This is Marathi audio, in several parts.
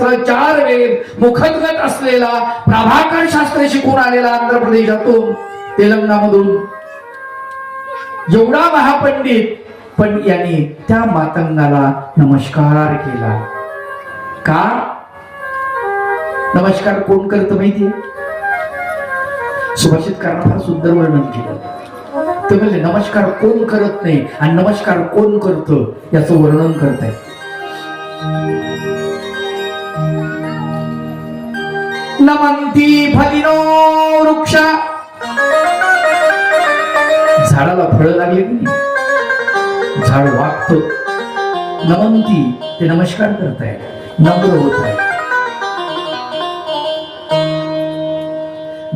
शास्त्र 4 वेद मुखद्गत असलेला प्रभाकर शास्त्र शिकून आलेला आंध्र प्रदेशातून तेलंगणामधून एवढा महापंडित, पण यांनी त्या मातंगाला नमस्कार केला. का नमस्कार कोण करतं माहितीये? सुभाषितकारांना फार सुंदर वर्णन केलं. ते म्हणजे नमस्कार कोण करत नाही आणि नमस्कार कोण करतं याचं वर्णन करताय. नमंती फलिनो वृक्ष, झाडाला फळं लागले की झाड वागतं. नमंती ते नमस्कार करताय, नम्र होत आहे.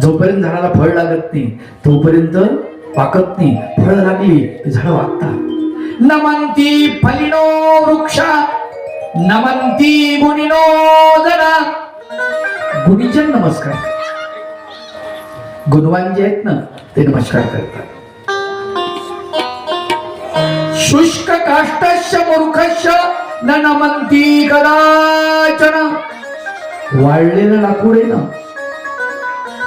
जोपर्यंत झाडाला फळ लागत नाही तोपर्यंत वाकत नाही. फळ लागली की झाड वागतात. नमंती फलिनो वृक्ष नमंती गुणिनो जना. गुणीजन नमस्कार, गुणवान जे आहेत ना ते नमस्कार करतात. शुष्क काष्टस्य मूर्खस्य न नमंती कदाचन. वाळलेलं लाकूड आहे ना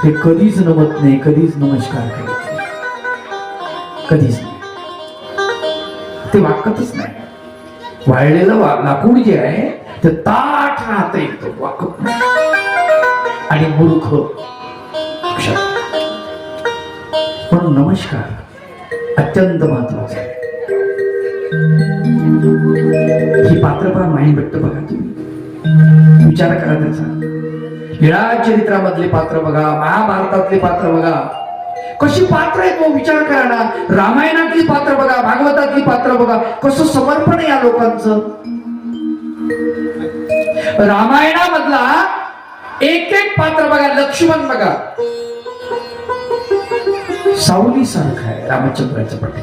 ते कधीच नमत नाही, कधीच नमस्कार करत नाही, कधीच नाही. ते वाकतच नाही. वाळलेलं लाकूड जे आहे ते ताठ राहत एकदम, वाकत नाही. आणि मूर्ख म्हणून नमस्कार अत्यंत महत्वाचा आहे. ही पात्रपा माहीत भेटत बघा, तुम्ही विचार करा त्याचा. लीळा चरित्रामधले पात्र बघा, महाभारतातले पात्र बघा, कशी पात्र आहेत. मग विचार करा ना. रामायणातली पात्र बघा, भागवतातली पात्र बघा, कसं समर्पण आहे या लोकांचं. रामायणामधला एक एक पात्र बघा. लक्ष्मण बघा, सावली सारखा आहे रामचंद्राच्या पाठी,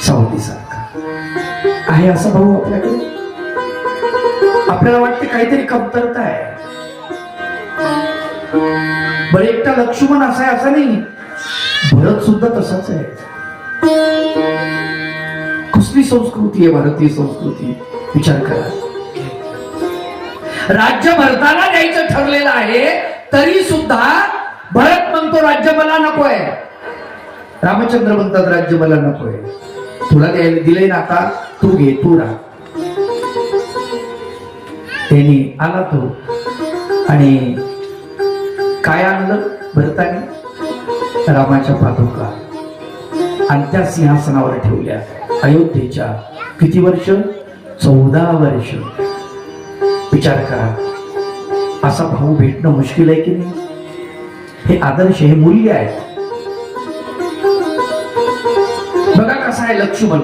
सावली सारखा आहे असा भाऊ आपल्याकडे. आपल्याला वाटते काहीतरी कमतरता आहे. बरं, एकटा लक्ष्मण असा आहे असं नाही, भरत सुद्धा तसाच आहे. कसली संस्कृती आहे भारतीय संस्कृती, विचार करा. राज्य भरताना द्यायचं ठरलेलं आहे तरी सुद्धा भरत म्हणतो राज्य मला नकोय. रामचंद्र म्हणतात राज्य मला नकोय. तुला दिलंय ना, आता तू घे, तू राहा. त्यांनी आला तो आणि काय आणलं भरताने? रामाच्या पादुका. आणि त्या सिंहासनावर ठेवल्या अयोध्येच्या. किती वर्ष? 14 वर्ष. विचार करा, असा भाऊ भेटणं मुश्किल आहे की नाही. हे आदर्श, हे मूल्य आहे. बघा कसा आहे लक्ष्मण.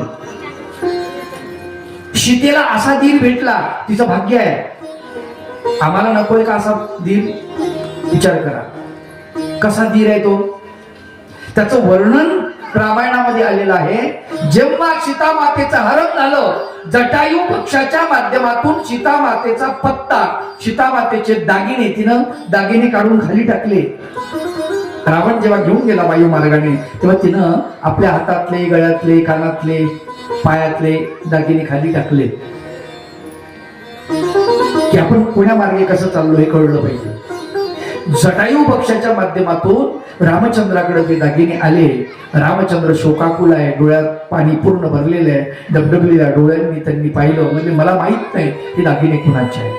सीतेला असा धीर भेटला, तिचं भाग्य आहे. आम्हाला नकोय का असा धीर? विचार करा कसा धीर आहे तो. त्याचं वर्णन रामायणामध्ये आलेलं आहे. जेव्हा सीता मातेचं हरण झालं, जटायू पक्षाच्या माध्यमातून सीता मातेचा पत्ता, सीता मातेचे दागिने, तिनं दागिने काढून खाली टाकले. रावण जेव्हा घेऊन गेला वायू मार्गाने, तेव्हा तिनं आपल्या हातातले, गळ्यातले, कानातले, पायातले दागिने खाली टाकले की आपण कोण्या मार्गे कसं चाललो हे कळलं पाहिजे. जटायू पक्षाच्या माध्यमातून रामचंद्राकडे ते दागिने आले. रामचंद्र शोकाकुल आहे, डोळ्यात पाणी पूर्ण भरलेलं आहे, डबडबलेल्या डोळ्यांनी त्यांनी पाहिलं. म्हणजे मला माहित नाही हे दागिने कुणाचे आहेत.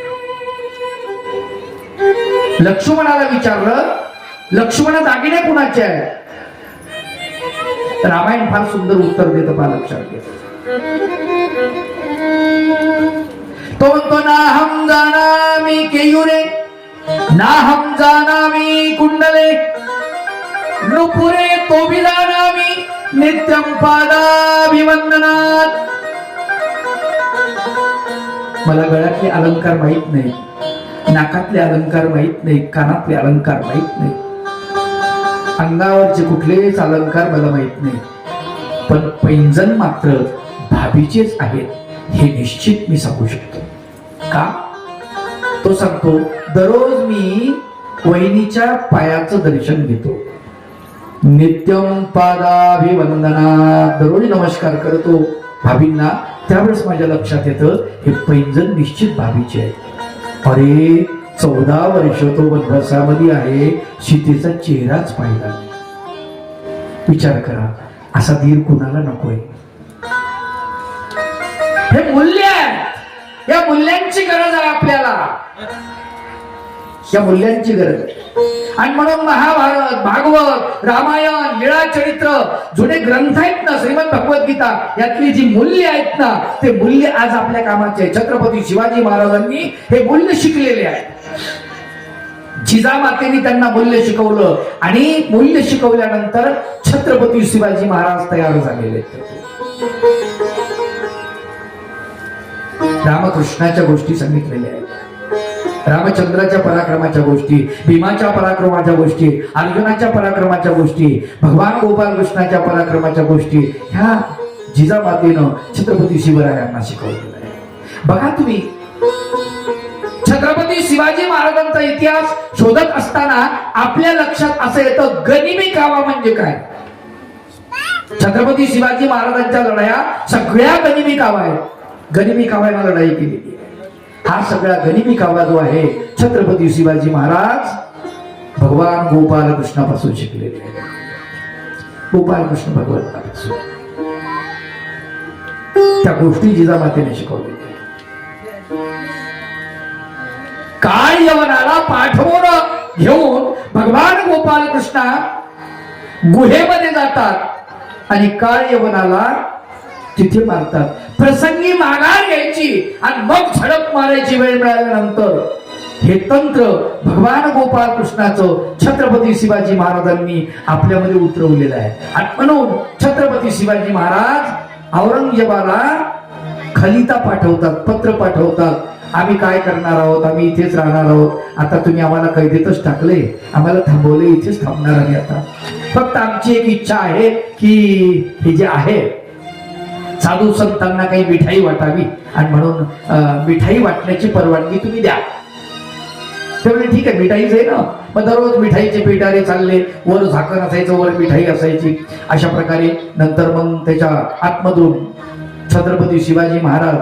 लक्ष्मणाला विचारलं, लक्ष्मण दागिने कुणाचे आहेत? रामायण फार सुंदर उत्तर देतं, पहा लक्षात घ्या. तो म्हणतो ना हम जानामी केयुरे नाहम जानामी कुंडले नुपुरे तोबी जानामी नित्यम पादाभिवंदनात. मला गळ्यातले अलंकार माहित नाही, नाकातले अलंकार माहित नाही, कानातले अलंकार माहित नाही, अंगावरचे कुठलेच अलंकार मला माहित नाही, पण पैंजण मात्र भाभीचेच आहेत हे निश्चित मी सांगू शकतो. का? तो सांगतो, दररोज मी वहिनीच्या पायाचं दर्शन घेतो, नित्यम पादाभिवंदना, दररोज नमस्कार करतो भाभींना. त्यावेळेस माझ्या लक्षात येतं हे पैंजण निश्चित भाभीचे आहे. अरे 14 वर्ष तो वनवासामध्ये आहे, सीतेचा चेहराच पाहिला. विचार करा, असा धीर कुणाला नकोय? हे मूल्य आहे, या मूल्यांची गरज आहे आपल्याला, या मूल्यांची गरज आहे. आणि म्हणून महाभारत, भागवत, रामायण, लीळा चरित्र, जुने ग्रंथ आहेत ना, श्रीमद भगवद्गीता, यातली जी मूल्य आहेत ना, ते मूल्य आज आपल्या कामाचे आहे. छत्रपती शिवाजी महाराजांनी हे मूल्य शिकलेले आहे. जिजामातेने त्यांना मूल्य शिकवलं आणि मूल्य शिकवल्यानंतर छत्रपती शिवाजी महाराज तयार झालेले. रामकृष्णाच्या गोष्टी सांगितलेल्या आहेत, रामचंद्राच्या पराक्रमाच्या गोष्टी, भीमाच्या पराक्रमाच्या गोष्टी, अर्जुनाच्या पराक्रमाच्या गोष्टी, भगवान गोपाल कृष्णाच्या पराक्रमाच्या गोष्टी ह्या जिजामातेनं छत्रपती शिवरायांना शिकवलेल्या आहे. बघा तुम्ही, छत्रपती शिवाजी महाराजांचा इतिहास शोधत असताना आपल्या लक्षात असं येतं, गनिमी कावा म्हणजे काय? छत्रपती शिवाजी महाराजांच्या लढाया सगळ्या गनिमी कावा आहेत. गनिमी काव्यानं लढाई केलेली आहे. हा सगळा गनिमी कावा जो आहे, छत्रपती शिवाजी महाराज भगवान गोपाल कृष्णापासून शिकलेले आहे. गोपाल कृष्ण भगवंतापासून त्या गोष्टी जिजामातेने शिकवलेल्या. काळ यवनाला पाठवून घेऊन भगवान गोपाल कृष्ण गुहेमध्ये जातात आणि काळ यवनाला तिथे मारतात. प्रसंगी माघार घ्यायची आणि मग झडप मारायची वेळ मिळाल्यानंतर हे तंत्र भगवान गोपाल कृष्णाचं छत्रपती शिवाजी महाराजांनी आपल्यामध्ये उतरवलेलं आहे. आणि म्हणून छत्रपती शिवाजी महाराज औरंगजेबाला खलिता पाठवतात, पत्र पाठवतात, आम्ही काय करणार आहोत, आम्ही इथेच राहणार आहोत, आता तुम्ही आम्हाला कैदेतच टाकले, आम्हाला थांबवले, इथेच थांबणार आम्ही आता. फक्त आमची एक इच्छा आहे की हे जे आहे साधू संतांना काही मिठाई वाटावी आणि म्हणून मिठाई वाटण्याची परवानगी तुम्ही द्या. त्यामुळे ठीक आहे, मिठाईच आहे ना, मग दररोज मिठाईचे पिटारे चालले, वर झाकण असायचं, वर मिठाई असायची. अशा प्रकारे नंतर मग त्याच्या आतमधून छत्रपती शिवाजी महाराज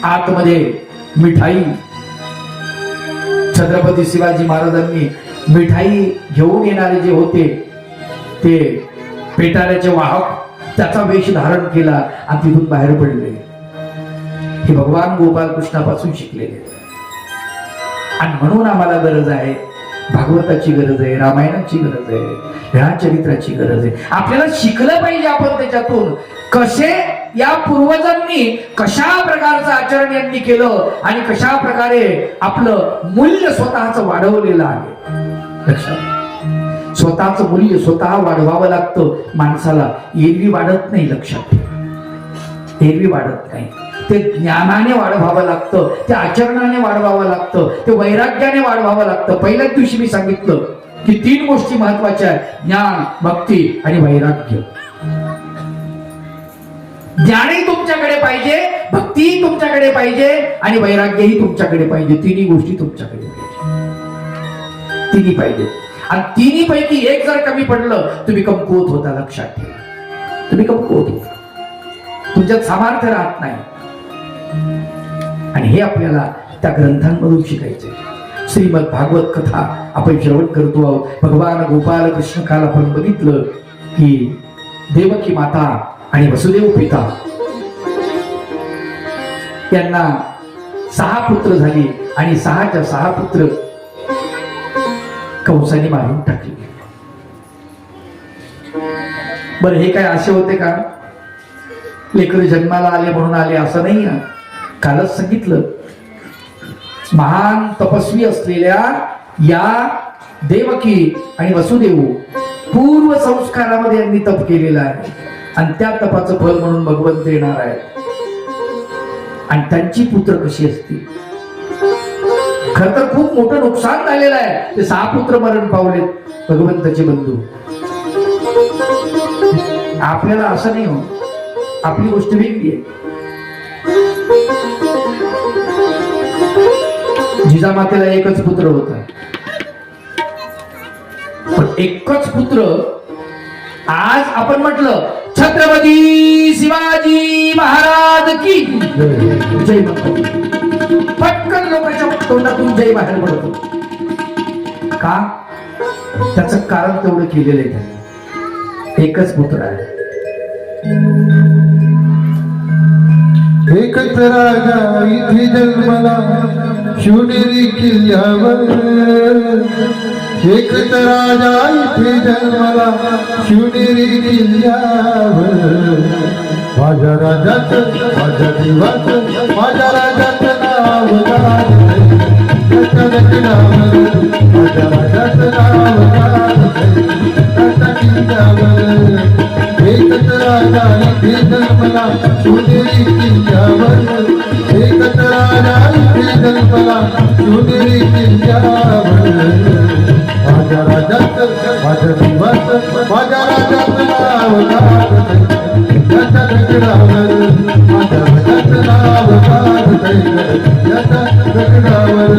आतमध्ये मिठाई, छत्रपती शिवाजी महाराजांनी मिठाई घेऊन येणारे जे होते ते पेटाऱ्याचे वाहक, त्याचा वेश धारण केला आणि तिथून बाहेर पडले. हे भगवान गोपाल कृष्णापासून शिकलेले. आणि म्हणून आम्हाला गरज आहे भागवताची, गरज आहे रामायणाची, गरज आहे ह्या चरित्राची गरज आहे. आपल्याला शिकलं पाहिजे आपण त्याच्यातून कसे या पूर्वजांनी कशा प्रकारचं आचरण यांनी केलं आणि कशा प्रकारे आपलं मूल्य स्वतःच वाढवलेलं आहे. लक्षात, स्वतःच मूल्य स्वतः वाढवावं लागतं माणसाला. एरवी वाढत नाही, लक्षात ठेवा, एरवी वाढत नाही. ते ज्ञानाने वाढवावं लागतं, ते आचरणाने वाढवावं लागतं, ते वैराग्याने वाढवावं लागतं. पहिल्याच दिवशी मी सांगितलं की 3 गोष्टी महत्वाच्या आहेत, ज्ञान, भक्ती आणि वैराग्य. ज्ञानही तुमच्याकडे पाहिजे, भक्तीही तुमच्याकडे पाहिजे आणि वैराग्यही तुमच्याकडे पाहिजे. 3 गोष्टी तुमच्याकडे पाहिजे, 3 पाहिजे. आणि 3 पैकी एक जर कमी पडलं तुम्ही कमकुवत होता. लक्षात ठेवा, तुम्ही कमकुवत होता, तुमच्यात सामर्थ्य राहत नाही. आणि हे आपल्याला त्या ग्रंथांमधून शिकायचे. श्रीमद भागवत कथा आपण श्रवण करतो आहोत. भगवान गोपाल कृष्ण काल आपण बघितलं की देवकी माता आणि वसुदेव पिता यांना 6 पुत्र झाली आणि 6च्या 6 पुत्र कंसाने मारून टाकले. बरं, हे काय असे होते का लेकर जन्माला आले म्हणून आले असं नाही ना. कालच सांगितलं, महान तपस्वी असलेल्या या देवकी आणि वसुदेव पूर्व संस्कारामध्ये यांनी तप केलेलं आहे आणि त्या तपाचं फल म्हणून भगवंत येणार आहे. आणि त्यांची पुत्र कशी असतील. खर तर खूप मोठं नुकसान झालेलं आहे. ते 6 पुत्र मरण पावलेत भगवंताचे बंधू. आपल्याला असं नाही हो, आपली गोष्ट वेगळी आहे. जिजामातेला एकच पुत्र होता, पण एकच पुत्र. आज आपण म्हटलं छत्रपती शिवाजी महाराज की जय. पटकन लोकांच्या जय बाहेर पडतो का? त्याचं कारण तेवढं केलेलं आहे त्याने. एकच पुत्र आहे. एकच राजा इथे जन्मला शिवनेरी किल्ल्यावर, एकच राजा इथे जन्मला शिवनेरी किल्ल्यावर. माझ्या राजाचं माझ्या देवाचं माझ्या राजाचं नाव गाजतंय त्याच्या दक्षिणावर, माझ्या राजाचं नाव गाजतंय त्याच्या किल्ल्यावर. एकच राजा इथे जन्मला शिवनेरी किल्ल्यावर, एकच राजा इथे जन्मला शिवनेरी किल्ल्यावर. माझ्या राजाचं माझ्या देवाचं माझ्या राजाचं नाव गाजतंय त्याच्या दगडावर, माझ्या राजाचं नाव गाजतंय त्याच्या दगडावर.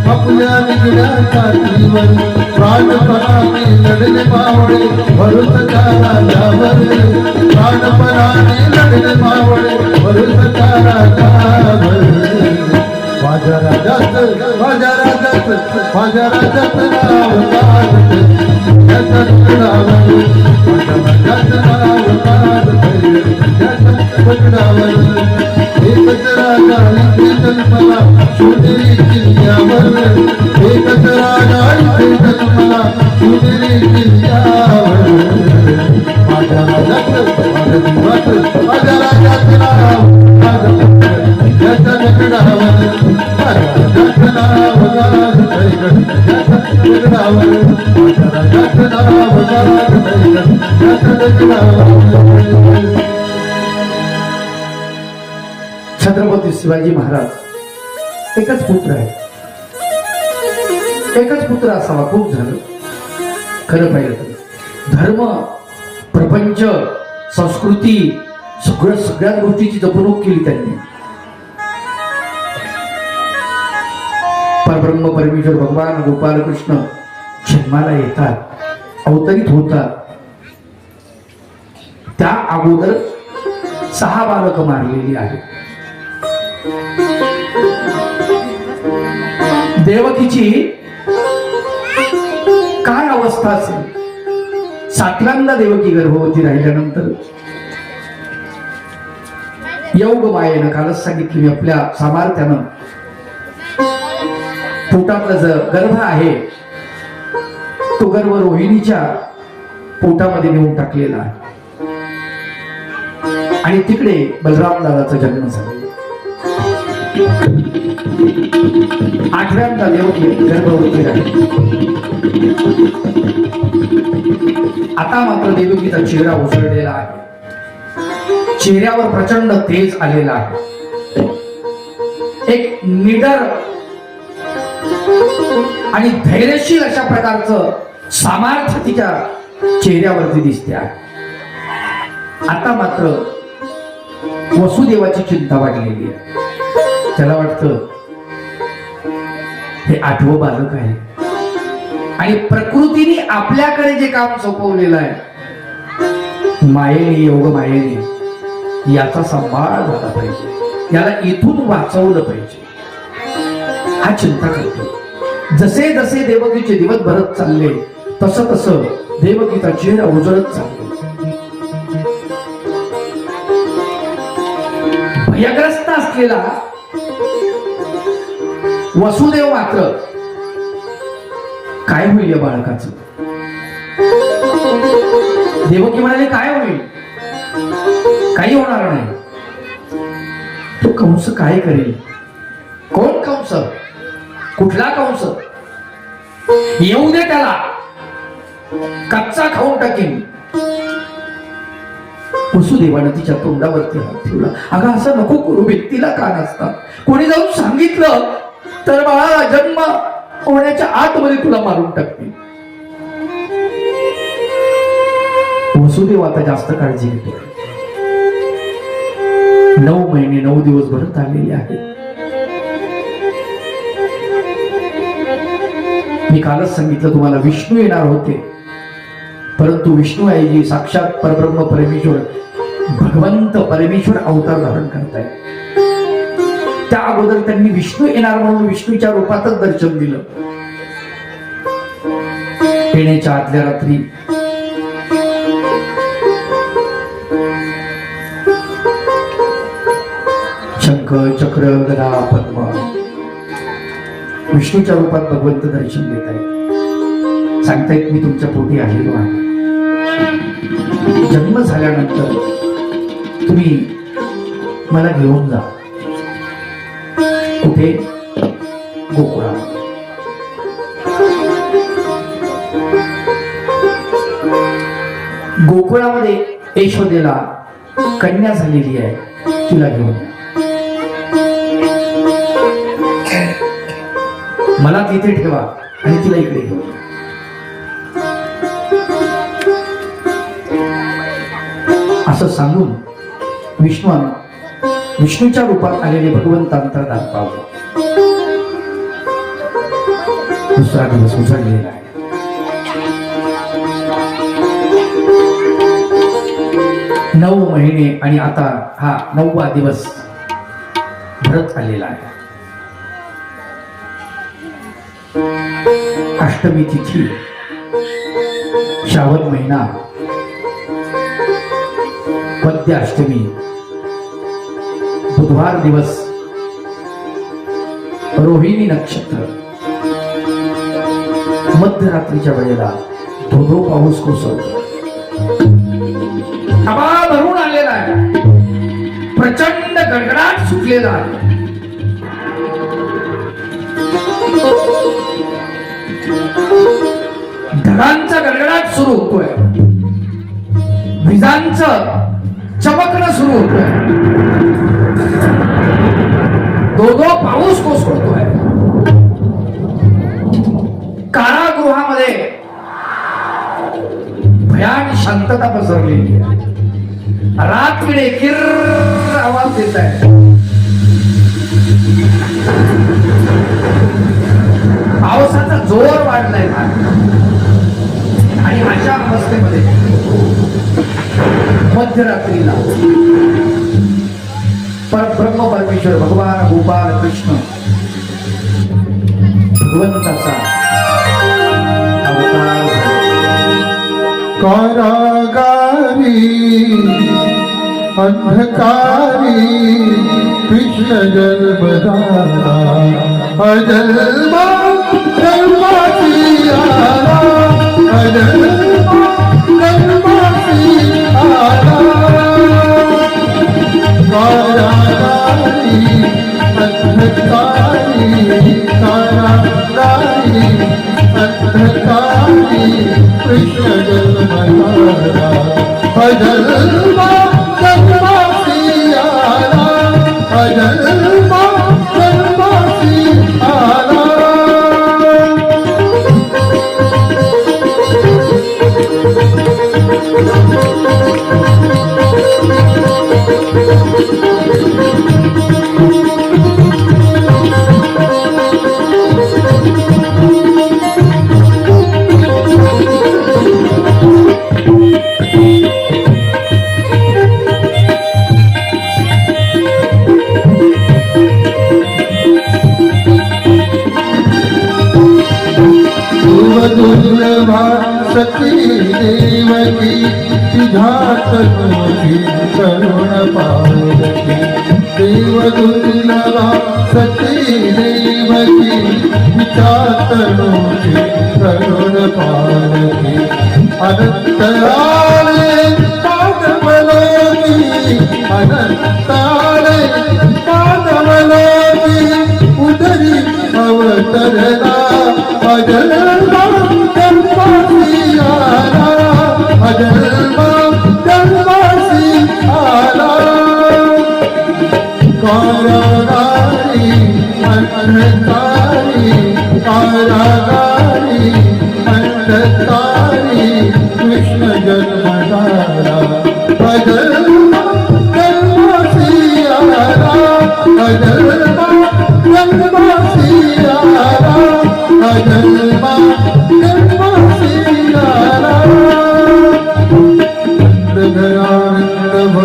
आपल्या निगड्या छातीवर प्राणपणाने लढले मावळे भरूसच्या राजावर, प्राणपणाने लढले मावळे भरूसच्या राजावर. माझ्या राजाचं माझ्या राजाचं माझ्या राजाचं नाव गाजतंय त्याच्या दगडावर, माझ्या राजाचं नाव गाजतंय त्याच्या दगडावर. एकच राजा इथे जन्मला शिवनेरी किल्ल्यावर, एकच राजा इथे जन्मला शिवनेरी किल्ल्यावर. माझ्या राजाचं माझ्या देवाचं माझ्या राजाचं नाव गाजतंय त्याच्या दगडावर, माझ्या राजाचं नाव गाजतंय त्याच्या दगडावर, माझ्या राजाचं नाव गाजतंय त्याच्या दगडावर. छत्रपती शिवाजी महाराज एकच पुत्र आहे. एकच पुत्र असावा खूप झालं. खरं पाहिलं तर धर्म, प्रपंच, संस्कृती सगळ्याच गोष्टीची जपणूक केली त्यांनी. परब्रह्म परमेश्वर भगवान गोपाल कृष्ण जन्माला येतात, अवतरित होतात. त्या अगोदर 6 बालक मारलेली आहेत. देवकीची काय अवस्था असेल? 7व्यांदा देवकी गर्भवती राहिल्यानंतर योग मायेनं, कालच सांगितली मी, आपल्या सामर्थ्यानं पोटातला जो गर्भ आहे तो गर्भ रोहिणीच्या पोटामध्ये नेऊन टाकलेला आहे आणि तिकडे बलराम दादाचा जन्म झाला. 8व्यांदा देवकी गर्भवती राहिली. आता मात्र देवकीचा चेहरा उजळलेला आहे. चेहऱ्यावर प्रचंड तेज आलेला आहे. एक निडर आणि धैर्यशील अशा प्रकारचं सामर्थ्य तिच्या चेहऱ्यावरती दिसते आहे. आता मात्र वसुदेवाची चिंता वाढलेली आहे. त्याला वाटतं हे 8वं बालक आहे आणि प्रकृतीने आपल्याकडे जे काम सोपवलेलं आहे, मायेने, योग मायेने, याचा सांभाळ झाला पाहिजे, याला इथून वाचवलं पाहिजे, हा चिंता करतो. जसे जसे देवकीचे दिवस भरत चालले तसं तसं देवकीचा चेहरा उजळत चालला. भयग्रस्त असलेला वसुदेव मात्र काय होईल या बाळकाचं? देवकी म्हणाले काय होईल? काही होणार नाही. तो कंस काय करेल? कोण कंस? कुठला कंस? येऊ दे त्याला, कच्चा खाऊन टाकीन. वसुदेवानं तिच्या तोंडावरती हात ठेवला. अगं असं नको करू, व्यक्तीला का नसतात. कोणी जाऊन सांगितलं तर बाळा जन्म होण्याच्या आतमध्ये तुला मारून टाकतील. वसुदेव आता जास्त काळजी घेतो. 9 महिने 9 दिवस भरत आलेले आहेत. मी कालच सांगितलं तुम्हाला, विष्णू येणार होते, परंतु विष्णू ऐवजी साक्षात परब्रह्म परमेश्वर भगवंत परमेश्वर अवतार धारण करताय. त्या अगोदर त्यांनी विष्णू येणार म्हणून विष्णूच्या रूपातच दर्शन दिलं. येण्याच्या आदल्या रात्री शंख चक्र गदा पद्म विष्णूच्या रूपात भगवंत दर्शन देत आहेत. सांगतायत मी तुमच्या पोटी आलेलो आहे. जन्म झाल्यानंतर तुम्ही मला घेऊन जा. कुठे? गोकुळा. गोकुळामध्ये यशोदेला कन्या झालेली आहे, तिला घेऊन जा. मला तिथे ठेवा आणि तिला इकडे घेऊन जा. असं सांगून विष्णूच्या रूपात आलेले भगवंतांतर दार पावले. दुसरा दिवस उजळलेला आहे. नऊ महिने आणि आता हा 9वा दिवस भरत आलेला आहे. अष्टमी तिथी, श्रावण महिना, मध्य अष्टमी, बुधवार दिवस, रोहिणी नक्षत्र, मध्यरात्रीच्या वेळेला धोधो पाऊस कोसळतो. आभाळ भरून आलेला आहे. प्रचंड गडगडाट सुटलेला आहे. ढगांचा गडगडाट सुरू होतोय. विजांचं चमकणं सुरू होतोय. धोधो पाऊस कोसळतोय. कारागृहामध्ये भयान शांतता पसरलेली आहे. रातकिडे किर्र आवाज देत आहे. पावसाचा जोर वाढलाय आणि अशा अवस्थेमध्ये मध्यरात्रीला परब्रह्म परमेश्वर भगवान गोपाल कृष्ण भगवंताचा अवतार कारागारी अंधकारी कृष्ण जन्मदाता अजन्मा जन्माची आला अजन्मा जन्माची आला कारागारी अंधकारी कारागारी अंधकारी कृष्ण जन्मदाता अजन्मा जन्माची आला अजन्मा जन्माची आला. दुर्लभा सती देवकी तुझ्या तनोजी करुण पावकी देव दुर्लभा सती देवकी तुझ्या तनोजी करुण पावकी अनंत आले पादमलोकी अनंत आले पादमलोकी उदरी अवतरला अजन्मा जन्माची आला अजन्मा जन्माची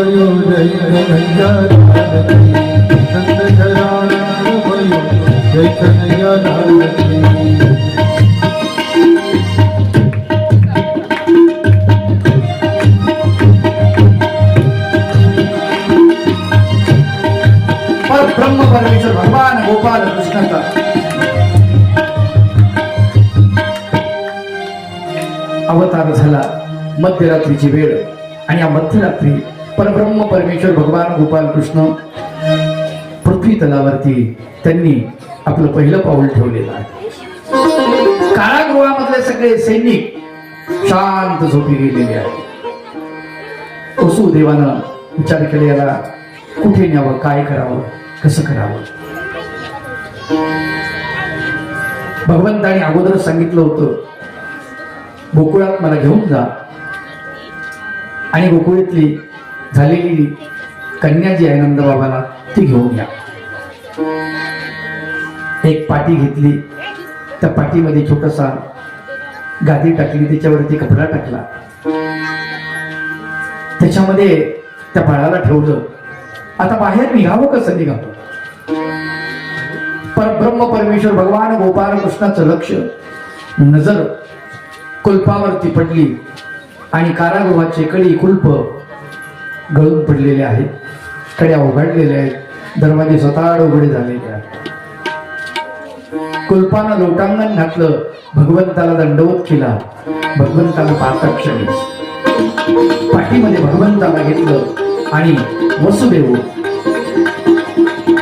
भयो जय कन्हैया लाल की नंद घराना भयो जय कन्हैया लाल की ब्रह्म परमेश्वर भगवान गोपाल कृष्णाचा अवतार झाला मध्यरात्रीची वेळ आणि या मध्यरात्री परब्रह्म परमेश्वर भगवान गोपाल कृष्ण पृथ्वी तलावरती त्यांनी आपलं पहिलं पाऊल ठेवलेलं आहे. कारागृहामधले सगळे सैनिक शांत झोपी गेलेले आहेत. वसुदेवानं विचार केला याला कुठे न्यावं, काय करावं, कसं करावं. भगवंताने अगोदर सांगितलं होतं गोकुळात मला घेऊन जा आणि गोकुळातली झालेली कन्या जी आहे नंदबाबाला ती घेऊन या. एक पाटी घेतली, त्या पाटीमध्ये छोटासा गादी टाकली, त्याच्यावरती कपडा टाकला, त्याच्यामध्ये त्या बाळाला ठेवलं. आता बाहेर निघावं कसं निघावं. परब्रह्म परमेश्वर भगवान गोपाल कृष्णाचं लक्ष नजर कुलपावरती पडली आणि कारागृहाचे कडी कुलप गळून पडलेले आहेत, कड्या उघडलेल्या आहेत, दरवाजे स्वतः उघडे झालेले आहेत. कुलपानं लोटांगण घातलं, भगवंताला दंडवत केला. भगवंताला पाहता क्षणी पाठीमध्ये भगवंताला घेतलं आणि वसुदेव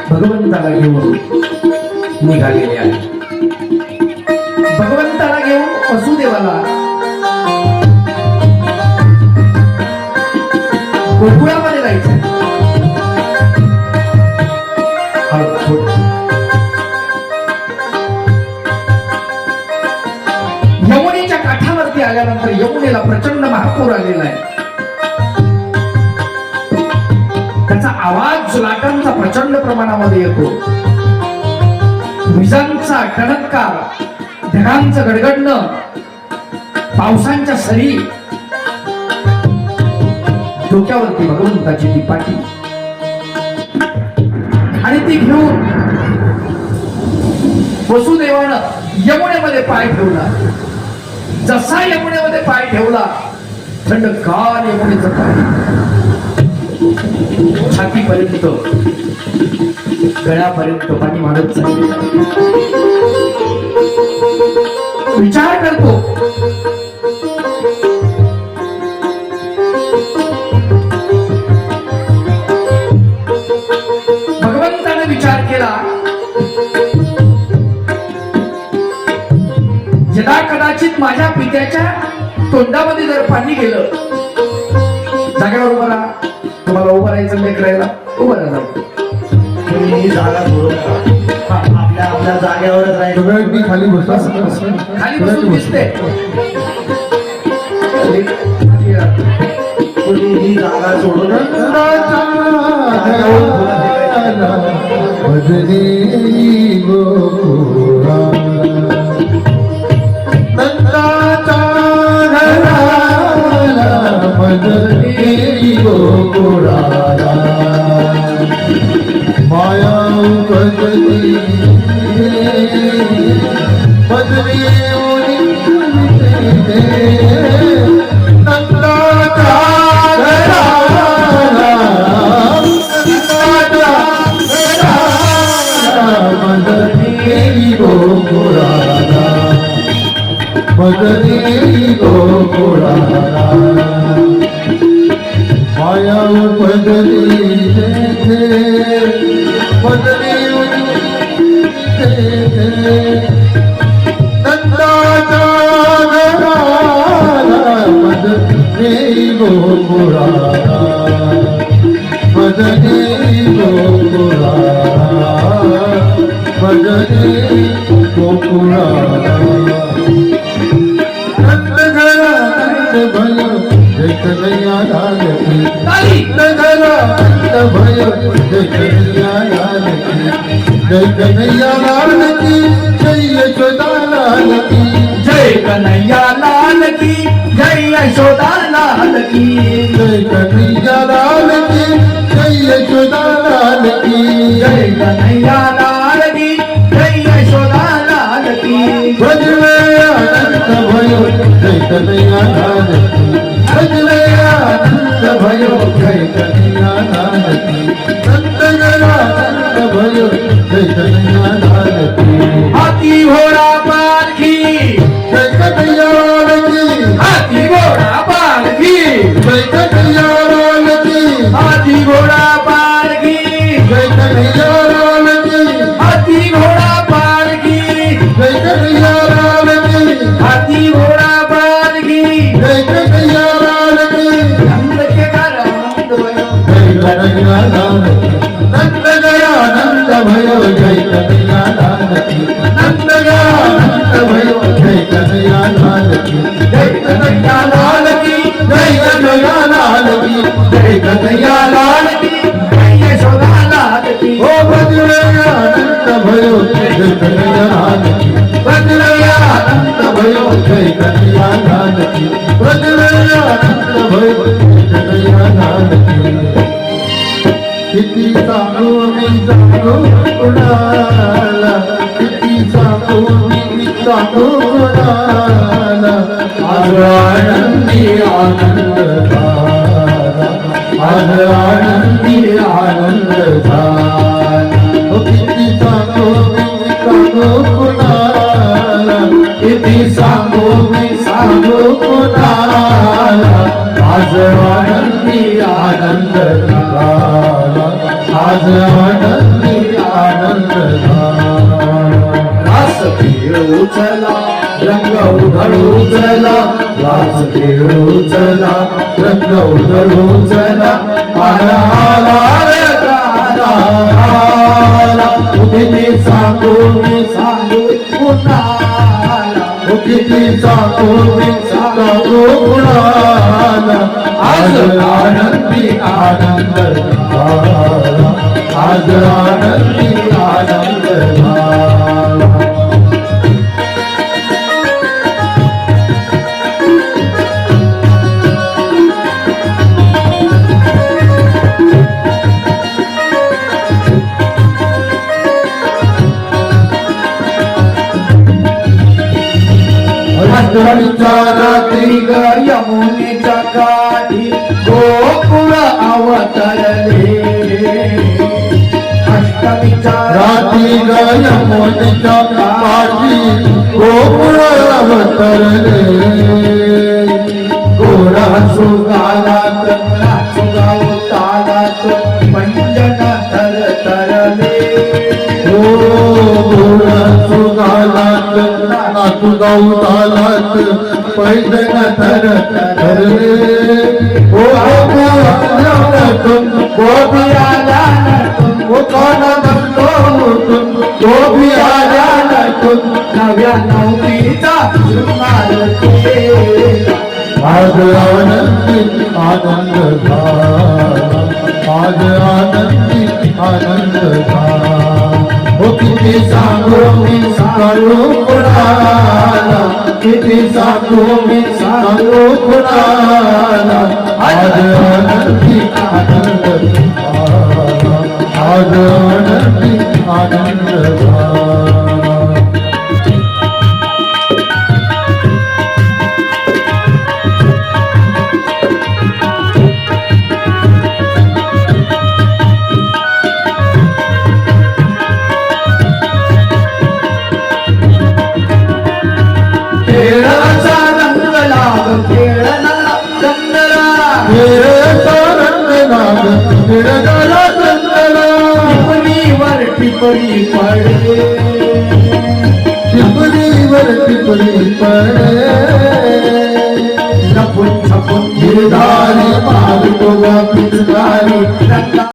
भगवंताला घेऊन निघालेले आहे. भगवंताला घेऊन वसुदेवाला गोकुळामध्ये जायचं. यमुनेच्या काठावरती आल्यानंतर यमुनेला प्रचंड महापूर आलेला आहे. त्याचा आवाज लाटांचा प्रचंड प्रमाणामध्ये येतो. विजांचा टणत्कार, ढगांचं गडगडणं, पावसांच्या सरी, डोक्यावरती भगवंताची ती पाटी आणि ती घेऊन वसुदेवानं यमुनेमध्ये पाय ठेवला. जसा यमुनेमध्ये पाय ठेवला, थंडगार यमुनेचं पाणी छातीपर्यंत गळ्यापर्यंत पाणी वाढत चालले. विचार करतो भगवंताने विचार केला, यदा कदाचित माझ्या पित्याच्या तोंडामध्ये जर पाणी गेलं, जागेवर उभं राहा, तुम्हाला उभं राहायचं नाही, करायला उभं राहा. जागा सोडून आपल्या आपल्या जागेवरच राहायचं. सगळ्यांनी खाली बसा. खाली बसून दिसते. ही जागा सोडून भजनी गोकुळा नंदाचा घराला भजनी गोकुळा माया भजनी भजनी नंदाचा घराला भजनी गोकुळा भजनी गोकुळा माया भजनी भजनी नंदाचा घराला भजनी गोकुळा भजनी गोकुळा भजनी गोकुळा नंद घरा नंद भयो जय कन्हैया लाल की नंद घरा नंद भयो जय कन्हैया लाल की जय कन्हैया लाल की जय यशोदा लाल की जय कन्हैया लाल की, जय यशोदा लाल की जय कन्हैया लाल की जय यशोदा लाल की जय कन्हैया लाल की जय यशोदा लाल की भजले आनंद भयो जय कन्हैया लाल की भजले आनंद भयो जय कन्हैया लाल की नंदन आनंद भयो जय कन्हैया लाल की हाथी घोड़ा पालकी जय कन्हैया लाल की हाथी घोड़ा पालकी जय कन्हैया लाल की हाथी घोड़ा पालकी जय कन्हैया लाल की हाथी घोड़ा पालकी जय कन्हैया लाल की हाथी घोड़ा पालकी जय कन्हैया लाल की नंद के घर आनंद भयो जय कन्हैया लाल की नंद गया नंद भयो जय कन्हैया लाल की नंद गया नंद भयो जय कन्हैया लाल की जय कन्हैया लाल की जय कन्हैया लाल की जय कन्हैया लाल की जय यशोदा लाल की ओ भजले आनंद भयो जय कन्हैया लाल की भजले आनंद भयो जय कन्हैया लाल की भजले आनंद भयो जय कन्हैया लाल की किती सांगू मी सांगू कुणाला किती सांगू मी सांगू कुणाला आज आनंदी आनंद झाला आज आनंदी आनंद झाला ओ किती सांगू मी सांगू कुणाला किती सांगू मी सांगू कुणाला आज आनंदी आनंद झाला आज आनंदी आनंद झाला रास खेळू चला रंग उधळू चला रास खेळू चला रंग उधळू चला आला आला आला आला किती सांगू मी सांगू कुणाला किती सांगू मी सांगू कुणाला आज आनंदी आनंद झाला आज आनंदी आनंद झाला अष्टमीच्या रात्री ग यमुनेच्या काठी गोकुळ अवतरले अष्टमीच्या रात्री गयमुनेच्या काठी गोकुळ अवतरले गोरा सुगालात सुगाव तालात पंजन तरतरले ओ गोकुळ सुगालात नाचू गाऊ तालात पैदन तर धरले ओ गोपिया गाणं ओ कोण म्हणतो गोपिया गाणं नव्या नवरीचा शृंगार केला आज आनंदी आनंद झाला आज आनंदी आनंद झाला ओ किती सांगू मी सांगू कुणाला किती सांगू मी सांगू कुणाला आज आनंदी आनंद झाला आज आनंदी आनंद झाला खेळाचा रंग लाग खेळना चंद्रा टिपणीवर टिपणी पडे टिपणीवर टिपणी पडे छपून छपून गिरधारी मारतो पिचकारी